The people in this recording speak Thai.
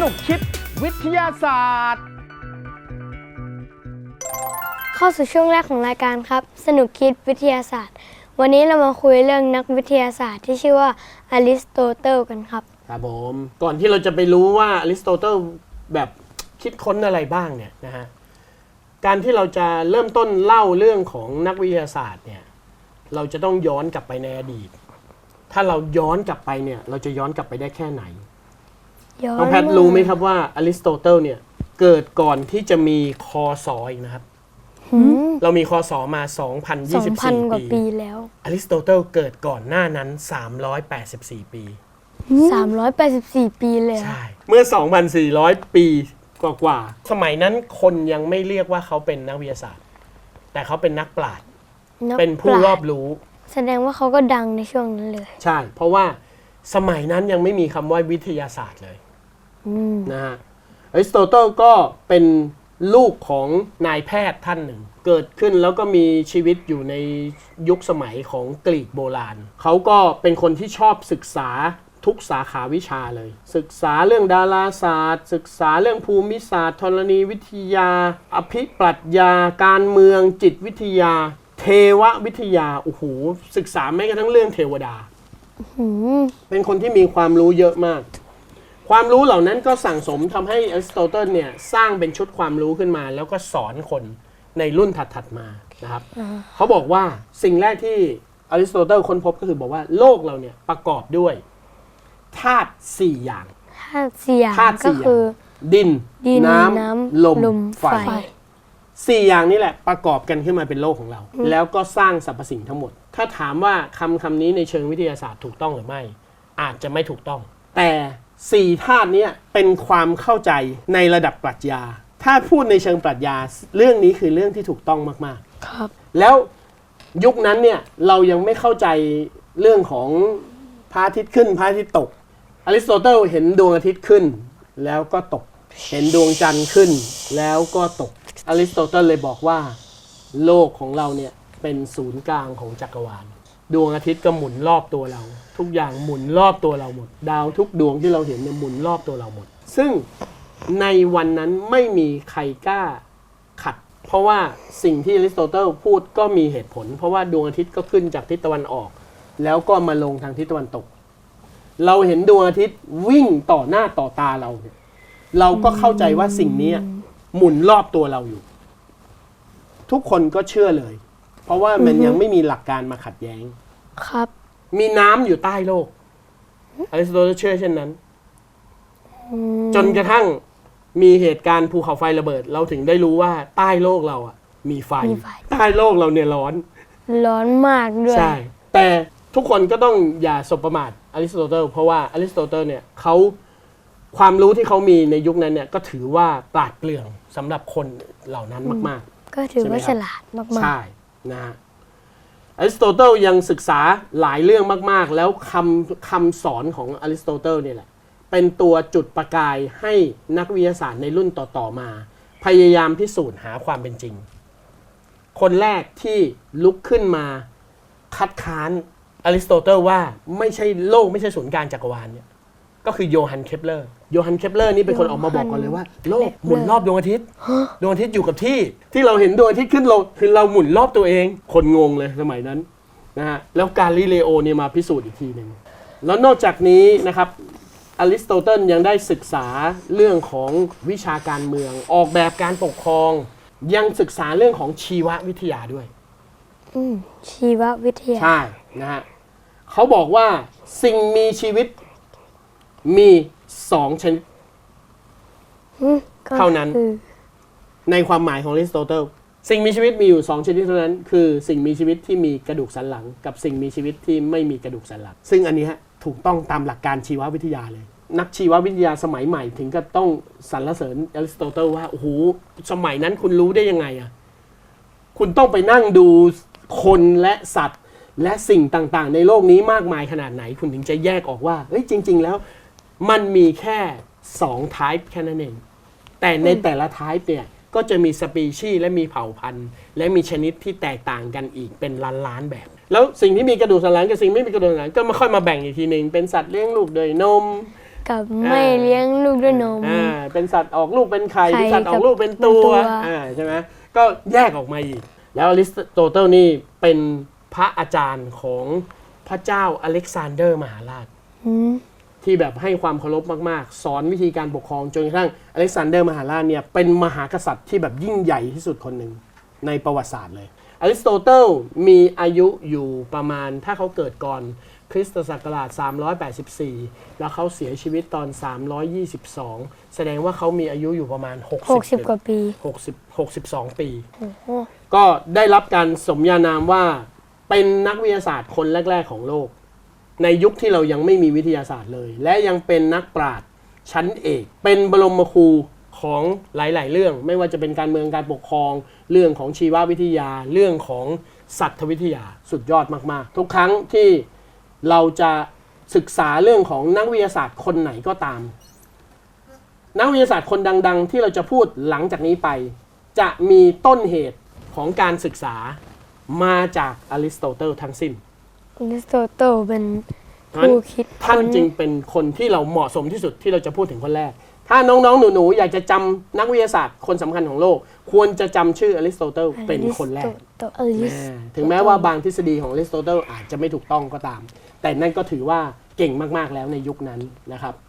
นุกคิดวิทยาศาสตร์เข้าสู่ช่วงแรกของรายการครับสนุกคิดวิทยาศาสตร์วันนี้เรามาคุยเรื่องนักวิทยาศาสตร์ที่ชื่อว่าอริสโตเติลกันครับครับผมก่อนที่เราจะไปรู้ว่าอริสโตเติลแบบคิดค้นอะไรบ้างเนี่ยนะฮะการที่เราจะเริ่มต้นเล่าเรื่องของนักวิทยาศาสตร์เนี่ยเราจะต้องย้อนกลับไปในอดีตถ้าเราย้อนกลับไปเนี่ยเราจะย้อนกลับไปได้แค่ไหนน้องแพทรู้ไหมครับว่าอริสโตเติลเนี่ยเกิดก่อนที่จะมีคศอีกนะครับเรามีคศมา 2,024 กว่าปีแล้วอริสโตเติลเกิดก่อนหน้านั้น384 ปี384 ปีเลยใช่เมื่อ 2,400 ปีกว่าสมัยนั้นคนยังไม่เรียกว่าเขาเป็นนักวิทยาศาสตร์แต่เขาเป็นนักปราชญ์เป็นผู้รอบรู้แสดงว่าเขาก็ดังในช่วงนั้นเลยใช่เพราะว่าสมัยนั้นยังไม่มีคำว่าวิทยาศาสตร์เลยนะฮะอริสโตเติลก็เป็นลูกของนายแพทย์ท่านหนึ่งเกิดขึ้นแล้วก็มีชีวิตอยู่ในยุคสมัยของกรีกโบราณเขาก็เป็นคนที่ชอบศึกษาทุกสาขาวิชาเลยศึกษาเรื่องดาราศาสตร์ศึกษาเรื่องภูมิศาสตร์ธรณีวิทยาอภิปรัชญาการเมืองจิตวิทยาเทววิทยาโอ้โหศึกษาแม้กระทั่งเรื่องเทวดาเป็นคนที่มีความรู้เยอะมากความรู้เหล่านั้นก็สั่งสมทำให้อริสโตเติลเนี่ยสร้างเป็นชุดความรู้ขึ้นมาแล้วก็สอนคนในรุ่นถัดๆมานะครับเขาบอกว่าสิ่งแรกที่อริสโตเติลค้นพบก็คือบอกว่าโลกเราเนี่ยประกอบด้วยธาตุ4อย่างธาตุ4อย่างก็คือดินน้ำลมไฟ4อย่างนี้แหละประกอบกันขึ้นมาเป็นโลกของเราแล้วก็สร้างสรรพสิ่งทั้งหมดถ้าถามว่าคำนี้ในเชิงวิทยาศาสตร์ถูกต้องหรือไม่อาจจะไม่ถูกต้องแต่4ธาตุนี้เป็นความเข้าใจในระดับปรัชญาถ้าพูดในเชิงปรัชญาเรื่องนี้คือเรื่องที่ถูกต้องมากๆครับแล้วยุคนั้นเนี่ยเรายังไม่เข้าใจเรื่องของพระอาทิตย์ขึ้นพระอาทิตย์ตกอริสโตเติลเห็นดวงอาทิตย์ขึ้นแล้วก็ตกเห็นดวงจันทร์ขึ้นแล้วก็ตกอริสโตเติลเลยบอกว่าโลกของเราเนี่ยเป็นศูนย์กลางของจักรวาลดวงอาทิตย์ก็หมุนรอบตัวเราทุกอย่างหมุนรอบตัวเราหมดดาวทุกดวงที่เราเห็นเนี่ยหมุนรอบตัวเราหมดซึ่งในวันนั้นไม่มีใครกล้าขัดเพราะว่าสิ่งที่อริสโตเติลพูดก็มีเหตุผลเพราะว่าดวงอาทิตย์ก็ขึ้นจากทิศตะวันออกแล้วก็มาลงทางทิศตะวันตกเราเห็นดวงอาทิตย์วิ่งต่อหน้าต่อตาเราเราก็เข้าใจว่าสิ่งนี้หมุนรอบตัวเราอยู่ทุกคนก็เชื่อเลยเพราะว่ามันยังไม่มีหลักการมาขัดแย้งครับมีน้ำอยู่ใต้โลกอริสโตเติลเชื่อเช่นนั้นจนกระทั่งมีเหตุการณ์ภูเขาไฟระเบิดเราถึงได้รู้ว่าใต้โลกเราอ่ะมีไฟใต้โลกเราเนี่ยร้อนมากด้วยใช่แต่ทุกคนก็ต้องอย่าสบประมาทอริสโตเติลเพราะว่าอริสโตเติลเนี่ยเขาความรู้ที่เขามีในยุคนั้นเนี่ยก็ถือว่าปราดเปรื่องสำหรับคนเหล่านั้นมากๆก็ถือว่าฉลาดมากๆใช่นะฮะอริสโตเติลยังศึกษาหลายเรื่องมากๆแล้วคำสอนของอริสโตเติลเนี่ยแหละเป็นตัวจุดประกายให้นักวิทยาศาสตร์ในรุ่นต่อๆมาพยายามพิสูจน์หาความเป็นจริงคนแรกที่ลุกขึ้นมาคัดค้านอริสโตเติลว่าไม่ใช่โลกไม่ใช่ศูนย์กลางจักรวาลเนี่ยก็คือโยฮันเคปเลอร์นี่เป็นคนออกมาบอกก่อนเลยว่าโลกหมุนรอบดวงอาทิตย์ดวงอาทิตย์อยู่กับที่เราเห็นดวงอาทิตย์ขึ้นลงคือเราหมุนรอบตัวเองคนงงเลยสมัยนั้นนะฮะแล้วกาลิเลโอเนี่ยมาพิสูจน์อีกทีหนึ่งแล้วนอกจากนี้นะครับอริสโตเติลยังได้ศึกษาเรื่องของวิชาการเมืองออกแบบการปกครองยังศึกษาเรื่องของชีววิทยาด้วยชีววิทยาใช่นะฮะเขาบอกว่าสิ่งมีชีวิตมี2ชนิดเท่านั้นในความหมายของอริสโตเติลสิ่งมีชีวิตมีอยู่2ชนิดเท่านั้นคือสิ่งมีชีวิตที่มีกระดูกสันหลังกับสิ่งมีชีวิตที่ไม่มีกระดูกสันหลังซึ่งอันนี้ถูกต้องตามหลักการชีววิทยาเลยนักชีววิทยาสมัยใหม่ถึงกับต้องสรรเสริญอริสโตเติลว่าโอ้โหสมัยนั้นคุณรู้ได้ยังไงอ่ะคุณต้องไปนั่งดูคนและสัตว์และสิ่งต่างๆในโลกนี้มากมายขนาดไหนคุณถึงจะแยกออกว่าเฮ้ยจริงๆแล้วมันมีแค่2 type แค่นั้นเองแต่ในแต่ละ type เนี่ยก็จะมีสปีชีส์และมีเผ่าพันธุ์และมีชนิดที่แตกต่างกันอีกเป็นล้านๆแบบแล้วสิ่งที่มีกระดูกสันหลังกับสิ่งไม่มีกระดูกสันหลังก็มาค่อยมาแบ่งอีกทีนึงเป็นสัตว์เลี้ยงลูกด้วยนม กับไม่เลี้ยงลูกด้วยนม เป็นสัตว์ออกลูกเป็นไข่ ไข่ เป็นสัตว์ออกลูกเป็นตัว เป็นตัว ใช่ไหมก็แยกออกมาอีก แล้วอริสโตเติลนี่เป็นพระอาจารย์ของพระเจ้าอเล็กซานเดอร์มหาราช ที่แบบให้ความเคารพมากๆ สอนวิธีการปกครองจนกระทั่งอเล็กซานเดอร์มหาราชเนี่ยเป็นมหากษัตริย์ที่แบบยิ่งใหญ่ที่สุดคนหนึ่งในประวัติศาสตร์เลยอริสโตเติลมีอายุอยู่ประมาณถ้าเขาเกิดก่อนคริสตศักราช384 แล้วเขาเสียชีวิตตอน 322 แสดงว่าเขามีอายุอยู่ประมาณ 60 กว่าปี 62 ปี ก็ได้รับการสมญานามว่าเป็นนักวิทยาศาสตร์คนแรก ๆ ของโลก ในยุคที่เรายังไม่มีวิทยาศาสตร์เลย และยังเป็นนักปราชญ์ชั้นเอก เป็นบรมครูของหลาย ๆ เรื่อง ไม่ว่าจะเป็นการเมืองการปกครอง เรื่องของชีววิทยา เรื่องของสัตววิทยาสุดยอดมาก ๆ ทุกครั้งที่เราจะศึกษาเรื่องของนักวิทยาศาสตร์คนไหนก็ตาม นักวิทยาศาสตร์คนดัง ๆ ที่เราจะพูดหลังจากนี้ไป จะมีต้นเหตุของการศึกษามาจากอริสโตเติลทั้งสิ้น อริสโตเติลเป็นผู้คิด ท่าน ค้น จึงเป็นคนที่เราเหมาะสมที่สุดที่เราจะพูดถึงคนแรก ถ้าน้องๆหนูๆอยากจะจำนักวิทยาศาสตร์คนสำคัญของโลก ควรจะจำชื่ออริสโตเติลเป็นคนแรก อริส ถึงแม้ว่าบางทฤษฎีของอริสโตเติลอาจจะไม่ถูกต้องก็ตาม แต่นั่นก็ถือว่าเก่งมากๆแล้วในยุคนั้นนะครับ